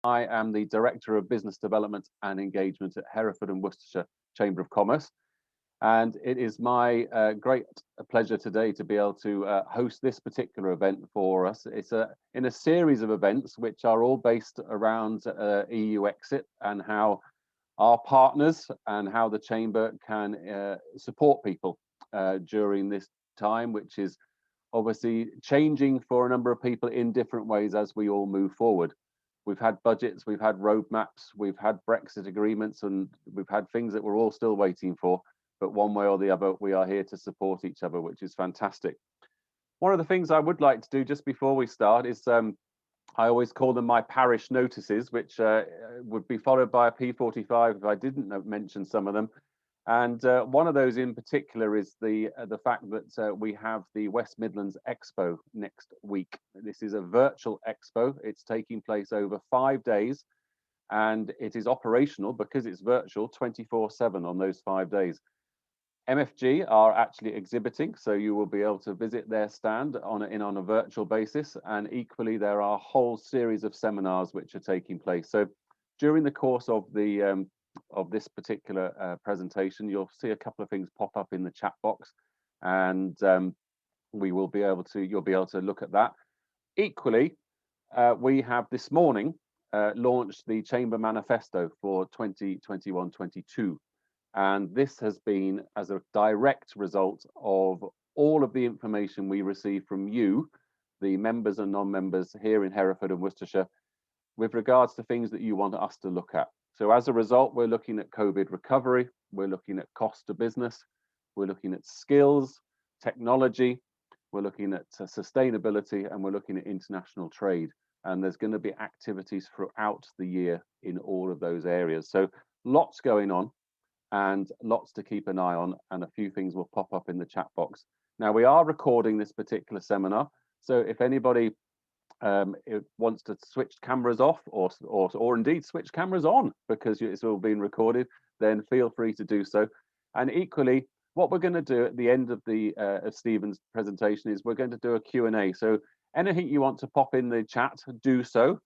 I am the Director of Business Development and Engagement at Hereford and Worcestershire Chamber of Commerce. And it is my great pleasure today to be able to host this particular event for us. It's in a series of events which are all based around EU exit and how our partners and how the Chamber can support people during this time, which is obviously changing for a number of people in different ways as we all move forward. We've had budgets, we've had roadmaps, we've had Brexit agreements, and we've had things that we're all still waiting for. But one way or the other, we are here to support each other, which is fantastic. One of the things I would like to do just before we start is I always call them my parish notices, which would be followed by a P45 if I didn't mention some of them. And one of those in particular is the fact that we have the West Midlands Expo next week. This is a virtual expo. It's taking place over 5 days, and it is operational because it's virtual 24/7 on those 5 days. MFG are actually exhibiting, so you will be able to visit their stand on a virtual basis, and equally there are a whole series of seminars which are taking place. So during the course of this particular presentation, you'll see a couple of things pop up in the chat box, and you'll be able to look at that. Equally, we have this morning launched the Chamber Manifesto for 2021-22. And this has been as a direct result of all of the information we receive from you, the members and non-members here in Hereford and Worcestershire, with regards to things that you want us to look at. So as a result, we're looking at COVID recovery, we're looking at cost to business, we're looking at skills, technology, we're looking at sustainability, and we're looking at international trade. And there's going to be activities throughout the year in all of those areas. So lots going on, and lots to keep an eye on, and a few things will pop up in the chat box. Now, we are recording this particular seminar, so if anybody wants to switch cameras off or indeed switch cameras on because it's all being recorded, then feel free to do so. And equally, what we're going to do at the end of of Stephen's presentation is we're going to do a Q&A. So anything you want to pop in the chat, do so.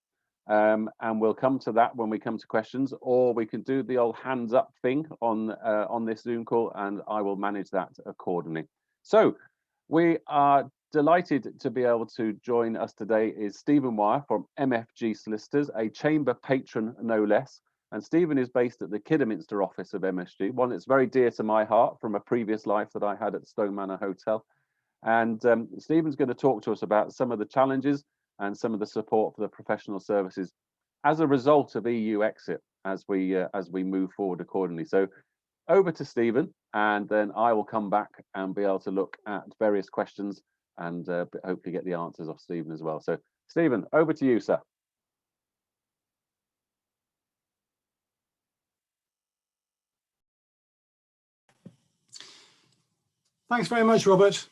And we'll come to that when we come to questions, or we can do the old hands up thing on this Zoom call, and I will manage that accordingly. So we are delighted to be able to join us today is Stephen Wyer from MFG Solicitors, a chamber patron no less. And Stephen is based at the Kidderminster office of MFG, one that's very dear to my heart from a previous life that I had at Stone Manor Hotel. And Stephen's going to talk to us about some of the challenges and some of the support for the professional services as a result of EU exit as we move forward accordingly. So over to Stephen, and then I will come back and be able to look at various questions and hopefully get the answers off Stephen as well. So Stephen, over to you, sir. Thanks very much, Robert.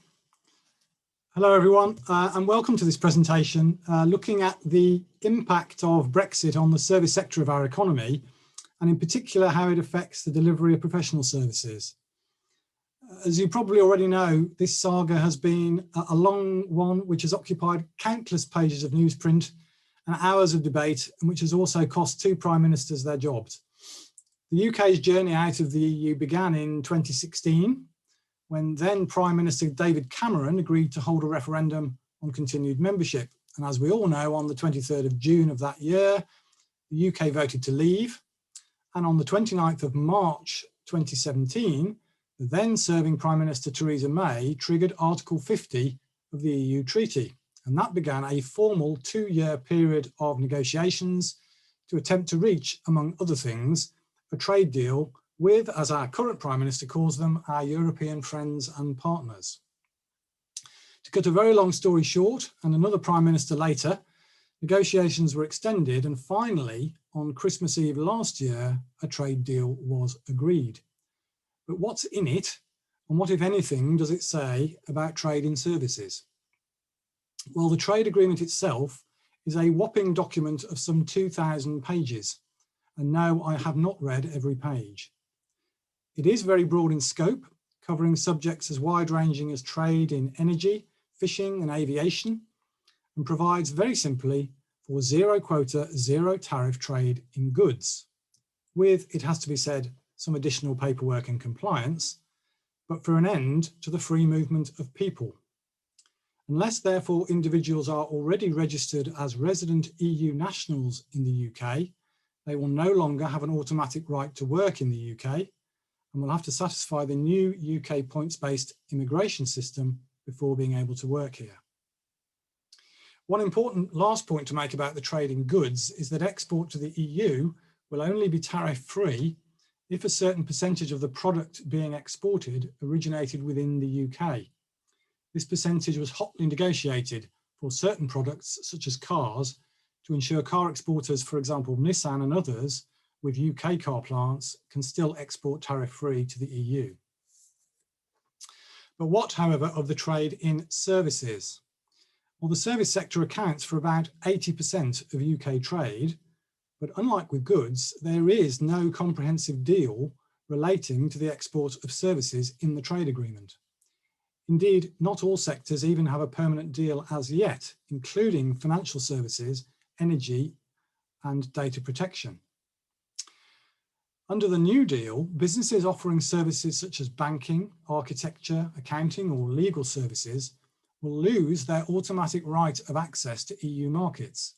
Hello, everyone, and welcome to this presentation looking at the impact of Brexit on the service sector of our economy, and in particular how it affects the delivery of professional services. As you probably already know, this saga has been a long one which has occupied countless pages of newsprint and hours of debate, and which has also cost 2 prime ministers their jobs. The UK's journey out of the EU began in 2016, when then Prime Minister David Cameron agreed to hold a referendum on continued membership. And as we all know, on the 23rd of June of that year, the UK voted to leave. And on the 29th of March 2017, the then serving Prime Minister Theresa May triggered Article 50 of the EU Treaty. And that began a formal 2-year period of negotiations to attempt to reach, among other things, a trade deal with, as our current Prime Minister calls them, our European friends and partners. To cut a very long story short, and another Prime Minister later, negotiations were extended, and finally, on Christmas Eve last year, a trade deal was agreed. But what's in it, and what, if anything, does it say about trade in services? Well, the trade agreement itself is a whopping document of some 2,000 pages, and no, I have not read every page. It is very broad in scope, covering subjects as wide-ranging as trade in energy, fishing and aviation, and provides very simply for zero quota, zero tariff trade in goods, with, it has to be said, some additional paperwork and compliance, but for an end to the free movement of people. Unless, therefore, individuals are already registered as resident EU nationals in the UK, they will no longer have an automatic right to work in the UK and will have to satisfy the new UK points-based immigration system before being able to work here. One important last point to make about the trade in goods is that export to the EU will only be tariff-free if a certain percentage of the product being exported originated within the UK. This percentage was hotly negotiated for certain products, such as cars, to ensure car exporters, for example, Nissan and others, with UK car plants, can still export tariff-free to the EU. But what, however, of the trade in services? Well, the service sector accounts for about 80% of UK trade, but unlike with goods, there is no comprehensive deal relating to the export of services in the trade agreement. Indeed, not all sectors even have a permanent deal as yet, including financial services, energy, and data protection. Under the new deal, businesses offering services such as banking, architecture, accounting, or legal services will lose their automatic right of access to EU markets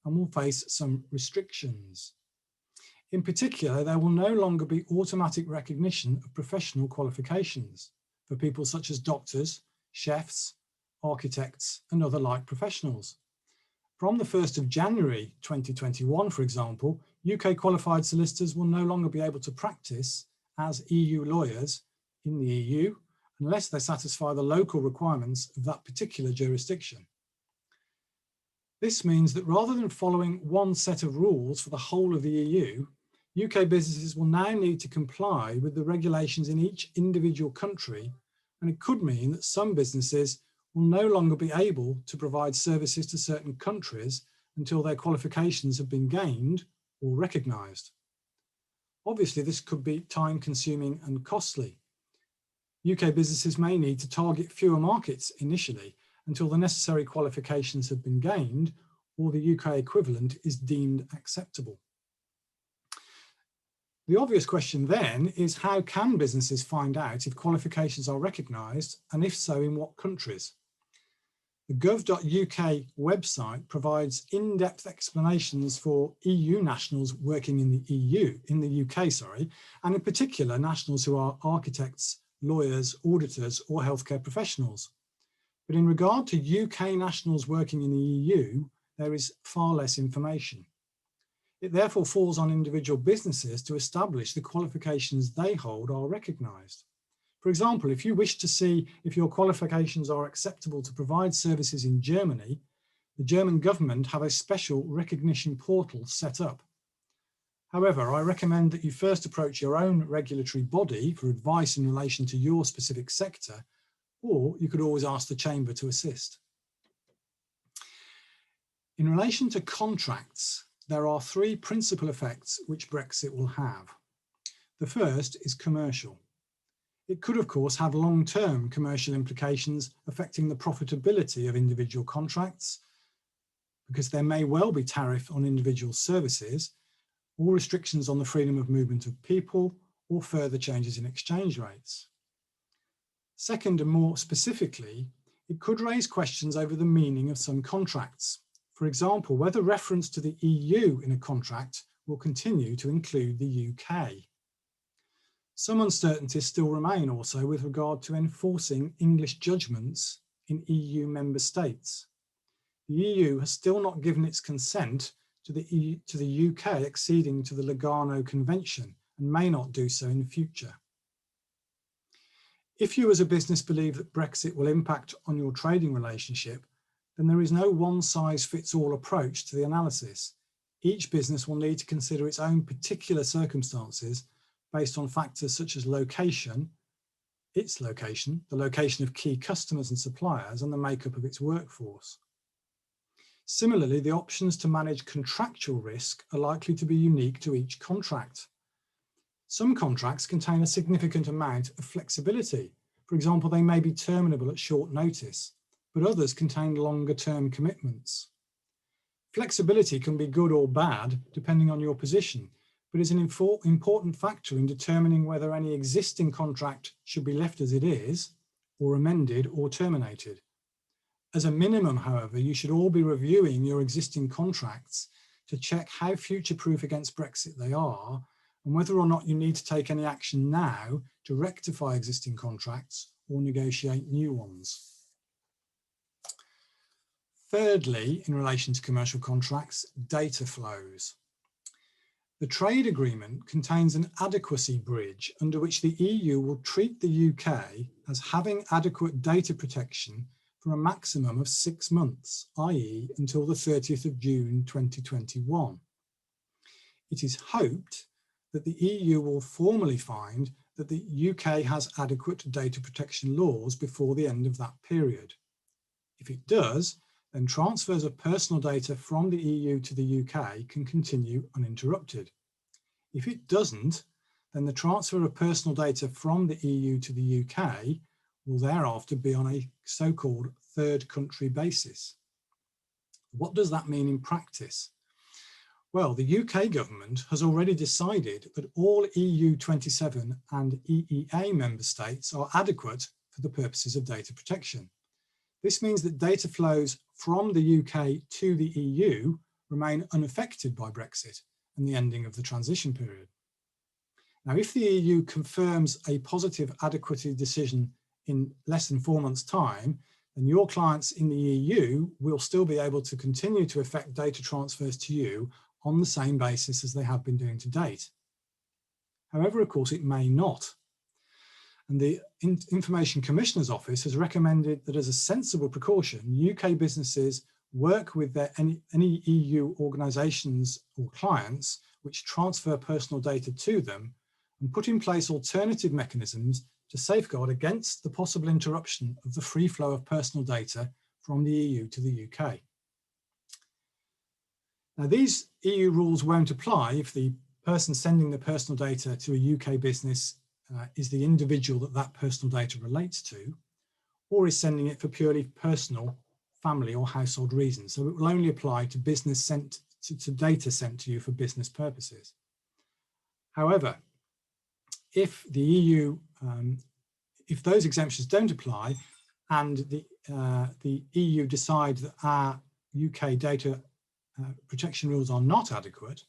and will face some restrictions. In particular, there will no longer be automatic recognition of professional qualifications for people such as doctors, chefs, architects, and other like professionals. From the 1st of January 2021, for example, UK qualified solicitors will no longer be able to practice as EU lawyers in the EU unless they satisfy the local requirements of that particular jurisdiction. This means that rather than following one set of rules for the whole of the EU, UK businesses will now need to comply with the regulations in each individual country, and it could mean that some businesses will no longer be able to provide services to certain countries until their qualifications have been gained or recognised. Obviously, this could be time-consuming and costly. UK businesses may need to target fewer markets initially until the necessary qualifications have been gained or the UK equivalent is deemed acceptable. The obvious question then is, how can businesses find out if qualifications are recognised, and if so, in what countries? The gov.uk website provides in-depth explanations for EU nationals working in the UK, and in particular nationals who are architects, lawyers, auditors, or healthcare professionals. But in regard to UK nationals working in the EU, there is far less information. It therefore falls on individual businesses to establish the qualifications they hold are recognised. For example, if you wish to see if your qualifications are acceptable to provide services in Germany, the German government have a special recognition portal set up. However, I recommend that you first approach your own regulatory body for advice in relation to your specific sector, or you could always ask the Chamber to assist. In relation to contracts, there are three principal effects which Brexit will have. The first is commercial. It could, of course, have long-term commercial implications affecting the profitability of individual contracts, because there may well be tariff on individual services, or restrictions on the freedom of movement of people, or further changes in exchange rates. Second, and more specifically, it could raise questions over the meaning of some contracts. For example, whether reference to the EU in a contract will continue to include the UK. Some uncertainties still remain also with regard to enforcing English judgments in EU member states. The EU has still not given its consent to the UK acceding to the Lugano Convention and may not do so in the future. If you as a business believe that Brexit will impact on your trading relationship, then there is no one-size-fits-all approach to the analysis. Each business will need to consider its own particular circumstances based on factors such as location, its location, the location of key customers and suppliers, and the makeup of its workforce. Similarly, the options to manage contractual risk are likely to be unique to each contract. Some contracts contain a significant amount of flexibility. For example, they may be terminable at short notice, but others contain longer term commitments. Flexibility can be good or bad depending on your position, but is an important factor in determining whether any existing contract should be left as it is, or amended or terminated. As a minimum, however, you should all be reviewing your existing contracts to check how future-proof against Brexit they are, and whether or not you need to take any action now to rectify existing contracts or negotiate new ones. Thirdly, in relation to commercial contracts, data flows. The trade agreement contains an adequacy bridge under which the EU will treat the UK as having adequate data protection for a maximum of 6 months, i.e. until the 30th of June 2021. It is hoped that the EU will formally find that the UK has adequate data protection laws before the end of that period. If it does, then transfers of personal data from the EU to the UK can continue uninterrupted. If it doesn't, then the transfer of personal data from the EU to the UK will thereafter be on a so-called third country basis. What does that mean in practice? Well, the UK government has already decided that all EU 27 and EEA member states are adequate for the purposes of data protection. This means that data flows from the UK to the EU remain unaffected by Brexit and the ending of the transition period. Now, if the EU confirms a positive adequacy decision in less than 4 months' time, then your clients in the EU will still be able to continue to effect data transfers to you on the same basis as they have been doing to date. However, of course, it may not. And the Information Commissioner's Office has recommended that as a sensible precaution, UK businesses work with any EU organisations or clients which transfer personal data to them and put in place alternative mechanisms to safeguard against the possible interruption of the free flow of personal data from the EU to the UK. Now, these EU rules won't apply if the person sending the personal data to a UK business is the individual that personal data relates to, or is sending it for purely personal, family or household reasons. So it will only apply to business to data sent to you for business purposes. However, if the EU, if those exemptions don't apply and the EU decide that our UK data protection rules are not adequate,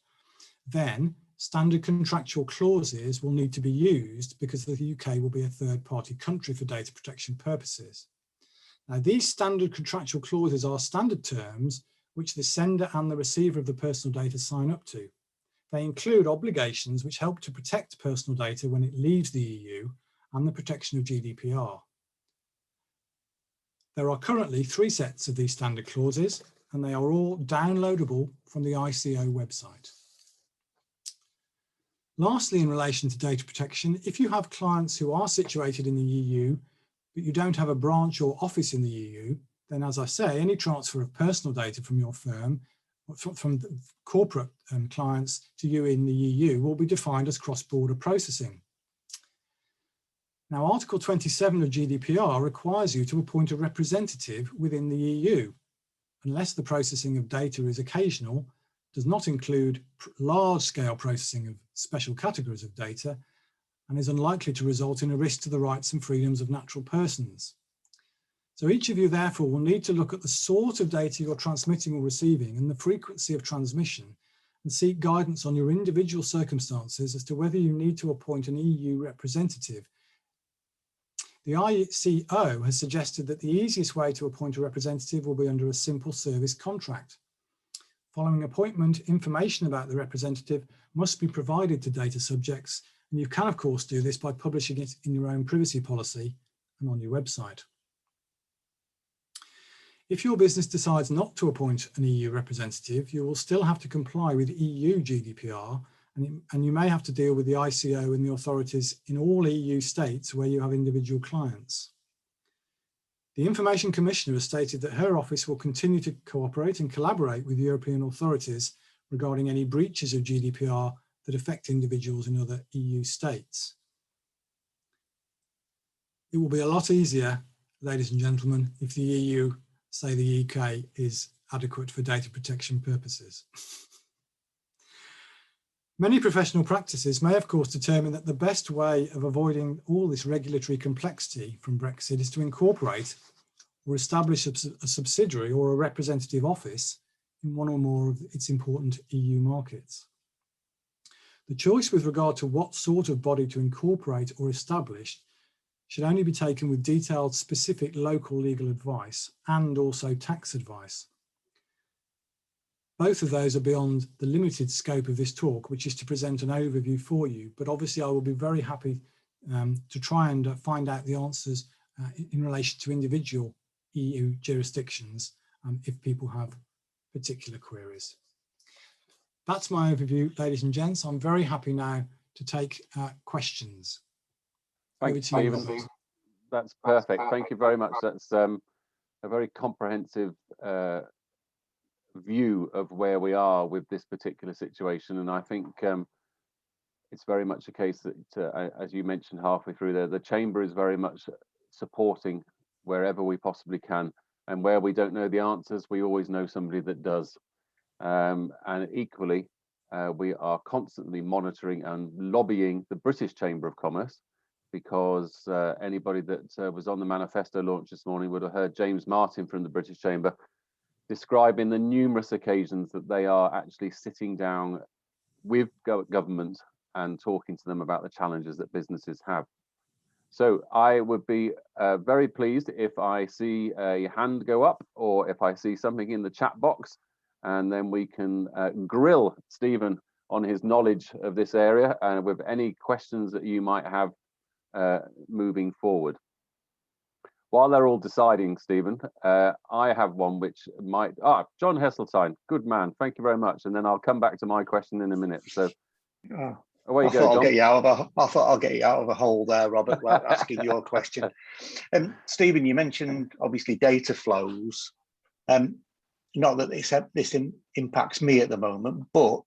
then standard contractual clauses will need to be used because the UK will be a third-party country for data protection purposes. Now, these standard contractual clauses are standard terms which the sender and the receiver of the personal data sign up to. They include obligations which help to protect personal data when it leaves the EU and the protection of GDPR. There are currently 3 sets of these standard clauses, and they are all downloadable from the ICO website. Lastly, in relation to data protection, if you have clients who are situated in the EU, but you don't have a branch or office in the EU, then as I say, any transfer of personal data from your firm, from the corporate clients to you in the EU will be defined as cross-border processing. Now, Article 27 of GDPR requires you to appoint a representative within the EU, unless the processing of data is occasional, does not include large-scale processing of special categories of data, and is unlikely to result in a risk to the rights and freedoms of natural persons. So each of you, therefore, will need to look at the sort of data you're transmitting or receiving and the frequency of transmission, and seek guidance on your individual circumstances as to whether you need to appoint an EU representative. The ICO has suggested that the easiest way to appoint a representative will be under a simple service contract. Following appointment, information about the representative must be provided to data subjects, and you can, of course, do this by publishing it in your own privacy policy and on your website. If your business decides not to appoint an EU representative, you will still have to comply with EU GDPR, and you may have to deal with the ICO and the authorities in all EU states where you have individual clients. The Information Commissioner has stated that her office will continue to cooperate and collaborate with European authorities regarding any breaches of GDPR that affect individuals in other EU states. It will be a lot easier, ladies and gentlemen, if the EU say the UK is adequate for data protection purposes. Many professional practices may of course determine that the best way of avoiding all this regulatory complexity from Brexit is to incorporate or establish a subsidiary or a representative office in one or more of its important EU markets. The choice with regard to what sort of body to incorporate or establish should only be taken with detailed specific local legal advice and also tax advice. Both of those are beyond the limited scope of this talk, which is to present an overview for you, but obviously I will be very happy to try and find out the answers in relation to individual EU jurisdictions if people have particular queries. That's my overview, ladies and gents. I'm very happy now to take questions. Thank you, Stephen. That's perfect. Thank you very much. That's a very comprehensive view of where we are with this particular situation, and I think it's very much a case that, as you mentioned halfway through there, the Chamber is very much supporting wherever we possibly can, and where we don't know the answers, we always know somebody that does. And equally, we are constantly monitoring and lobbying the British Chamber of Commerce, because anybody that was on the manifesto launch this morning would have heard James Martin from the British Chamber describing the numerous occasions that they are actually sitting down with government and talking to them about the challenges that businesses have. So I would be very pleased if I see a hand go up, or if I see something in the chat box, and then we can grill Stephen on his knowledge of this area and with any questions that you might have moving forward. While they're all deciding, Stephen, I have one which might... John Heseltine, good man, thank you very much. And then I'll come back to my question in a minute. So away you go, John. I thought I'll get you out of a hole there, Robert, while asking your question. Stephen, you mentioned obviously data flows. Not that this impacts me at the moment, but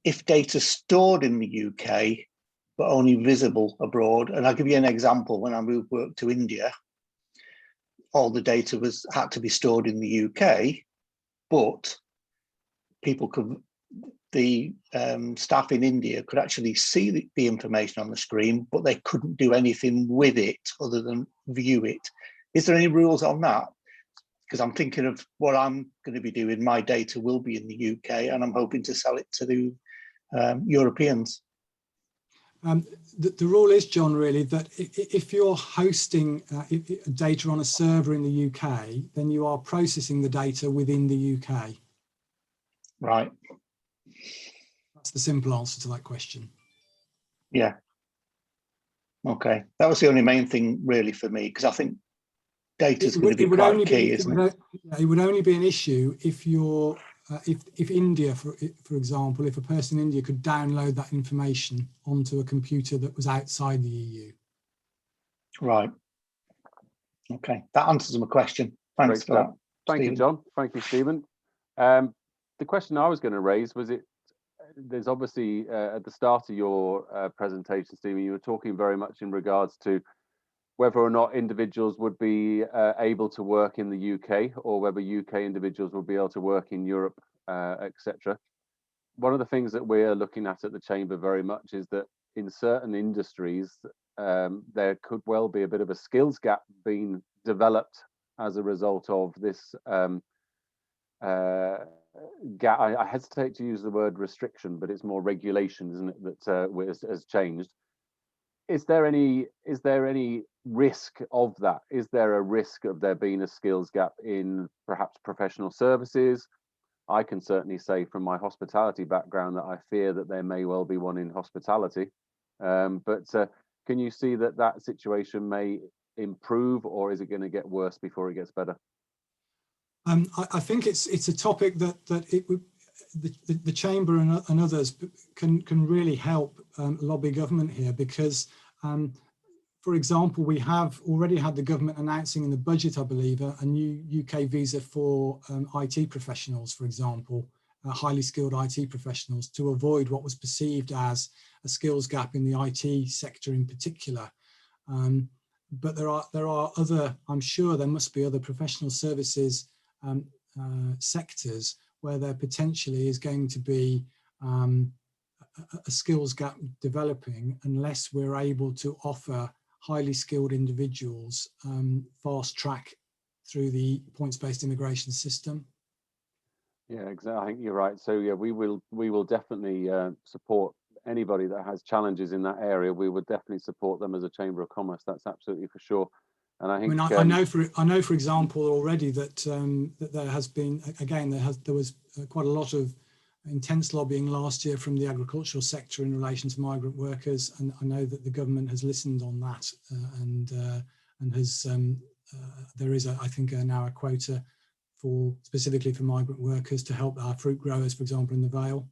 if data stored in the UK but only visible abroad, and I'll give you an example. When I moved work to India, all the data had to be stored in the UK, but people could, the staff in India could actually see the information on the screen, but they couldn't do anything with it other than view it. Is there any rules on that? Because I'm thinking of what I'm going to be doing. My data will be in the UK, and I'm hoping to sell it to the Europeans. The rule is, John, really, that if you're hosting data on a server in the UK, then you are processing the data within the UK. Right. That's the simple answer to that question. Yeah. Okay. That was the only main thing really for me, because I think data is going to be quite key, isn't it? It would only be an issue if you're if India, for example, if a person in India could download that information onto a computer that was outside the EU. Right. Okay, that answers my question. Thanks for that. Thank you, John. Thank you, Stephen. The question I was going to raise was there's obviously at the start of your presentation, Stephen, you were talking very much in regards to whether or not individuals would be able to work in the UK, or whether UK individuals would be able to work in Europe, etc. One of the things that we're looking at the Chamber very much is that in certain industries, there could well be a bit of a skills gap being developed as a result of this gap. I hesitate to use the word restriction, but it's more regulation, isn't it, that has changed. Is there any risk of that? Is there a risk of there being a skills gap in perhaps professional services? I can certainly say from my hospitality background that I fear that there may well be one in hospitality. But can you see that situation may improve, or is it going to get worse before it gets better? I think it's a topic that the Chamber and others can really help lobby government here, because for example, we have already had the government announcing in the budget, I believe, a new UK visa for IT professionals, for example, highly skilled IT professionals, to avoid what was perceived as a skills gap in the IT sector in particular. But there are other, I'm sure there must be other professional services sectors where there potentially is going to be a skills gap developing unless we're able to offer highly skilled individuals fast track through the points-based immigration system. Yeah, exactly. I think you're right. So yeah, we will definitely support anybody that has challenges in that area. We would definitely support them as a Chamber of Commerce. That's absolutely for sure. And I think I know for example already that that there has been, again, there was quite a lot of intense lobbying last year from the agricultural sector in relation to migrant workers, and I know that the government has listened on that and has there is I think now a quota for specifically for migrant workers to help our fruit growers, for example, in the Vale.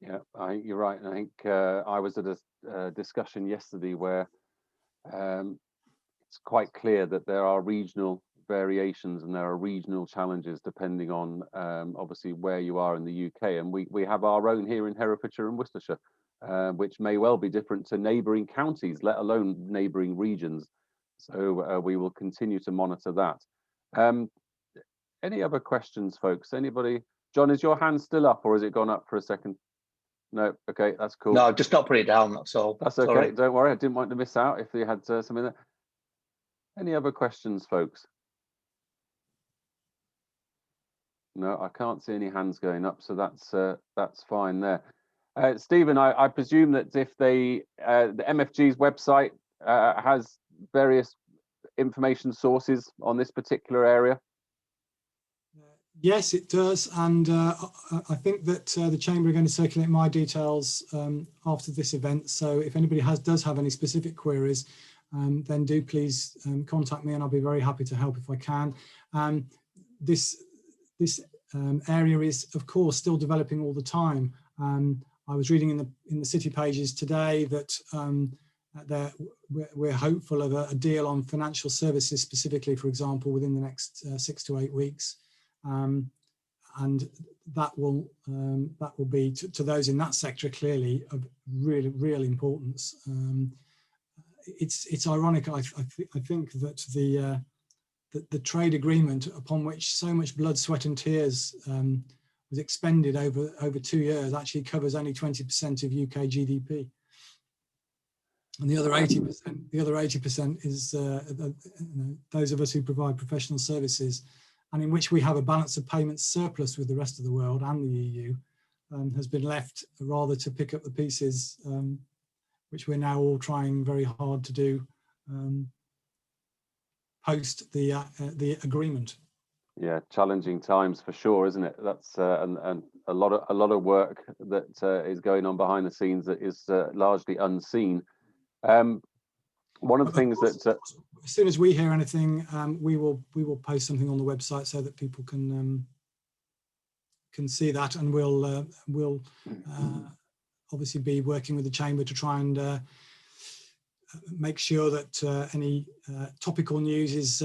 Yeah, I think you're right. And I think I was at a discussion yesterday where it's quite clear that there are regional variations and there are regional challenges depending on obviously where you are in the UK. And we have our own here in Herefordshire and Worcestershire, which may well be different to neighbouring counties, let alone neighbouring regions. So we will continue to monitor that. Any other questions, folks? Anybody? John, is your hand still up or has it gone up for a second? No, okay, that's cool. No, just not put it down, that's all. That's okay, Sorry. Don't worry, I didn't want to miss out if you had something there. Any other questions, folks? No, I can't see any hands going up, so that's fine there. Stephen, I presume that if the MFG's website has various information sources on this particular area? Yes, it does, and I think that the Chamber are going to circulate my details after this event. So if anybody does have any specific queries, then do please contact me, and I'll be very happy to help if I can. This area is, of course, still developing all the time. I was reading in the City Pages today that we're hopeful of a deal on financial services, specifically, for example, within the next 6 to 8 weeks. And that will be to those in that sector clearly of real importance. It's ironic. I think that the trade agreement upon which so much blood, sweat, and tears was expended over 2 years actually covers only 20% of UK GDP, and the other 80% is those of us who provide professional services, and in which we have a balance of payments surplus with the rest of the world and the EU, has been left rather to pick up the pieces, which we're now all trying very hard to do post the agreement. Yeah, challenging times for sure, isn't it? That's and a lot of work that is going on behind the scenes that is largely unseen. One of the things that as soon as we hear anything, we will post something on the website so that people can see that, and we'll obviously be working with the Chamber to try and make sure that any topical news is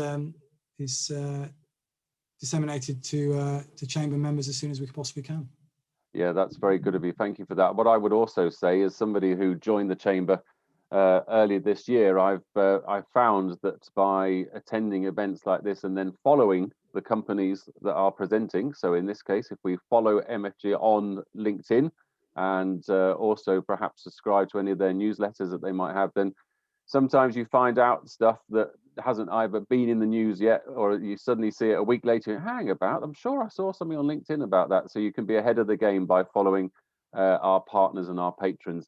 disseminated to Chamber members as soon as we possibly can. Yeah, that's very good of you. Thank you for that. What I would also say, as somebody who joined the Chamber earlier this year, I've found that by attending events like this and then following the companies that are presenting, so in this case, if we follow MFG on LinkedIn and also perhaps subscribe to any of their newsletters that they might have, then sometimes you find out stuff that hasn't either been in the news yet, or you suddenly see it a week later, hang about, I'm sure I saw something on LinkedIn about that. So you can be ahead of the game by following our partners and our patrons.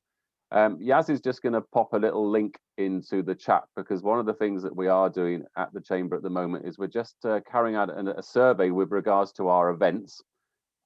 Yaz is just going to pop a little link into the chat, because one of the things that we are doing at the Chamber at the moment is we're just carrying out a survey with regards to our events.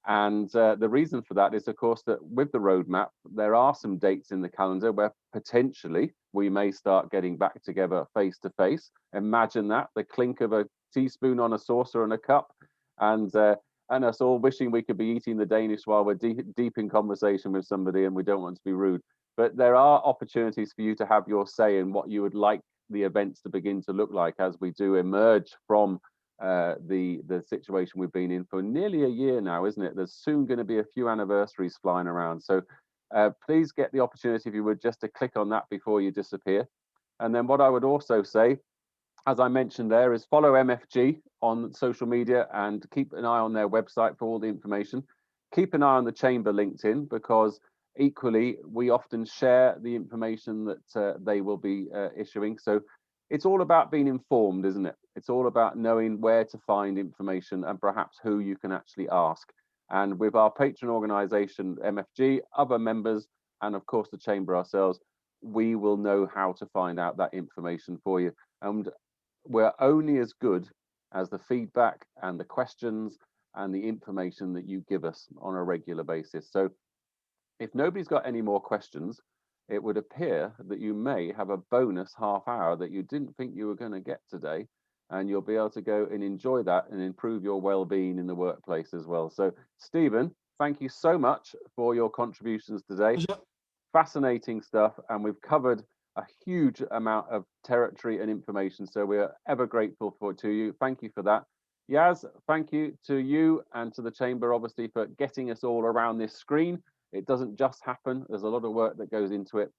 And the reason for that is, of course, that with the roadmap, there are some dates in the calendar where potentially we may start getting back together face to face. Imagine that, the clink of a teaspoon on a saucer and a cup, and us all wishing we could be eating the Danish while we're deep in conversation with somebody and we don't want to be rude. But there are opportunities for you to have your say in what you would like the events to begin to look like as we do emerge from the situation we've been in for nearly a year now, isn't it? There's soon going to be a few anniversaries flying around. So please get the opportunity, if you would, just to click on that before you disappear. And then what I would also say as I mentioned there, is follow MFG on social media and keep an eye on their website for all the information. Keep an eye on the Chamber LinkedIn, because equally we often share the information that they will be issuing. So it's all about being informed, isn't it? It's all about knowing where to find information and perhaps who you can actually ask. And with our patron organisation, MFG, other members, and of course the Chamber ourselves, we will know how to find out that information for you. And we're only as good as the feedback and the questions and the information that you give us on a regular basis. So if nobody's got any more questions, it would appear that you may have a bonus half hour that you didn't think you were going to get today, and you'll be able to go and enjoy that and improve your well-being in the workplace as well. So Stephen, thank you so much for your contributions today. Fascinating stuff, and we've covered a huge amount of territory and information, so we're ever grateful to you. Thank you for that. Yaz, thank you to you and to the Chamber, obviously, for getting us all around this screen. It doesn't just happen. There's a lot of work that goes into it.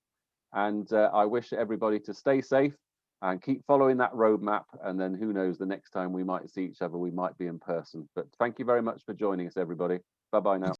And I wish everybody to stay safe and keep following that roadmap. And then who knows, the next time we might see each other, we might be in person. But thank you very much for joining us, everybody. Bye-bye now.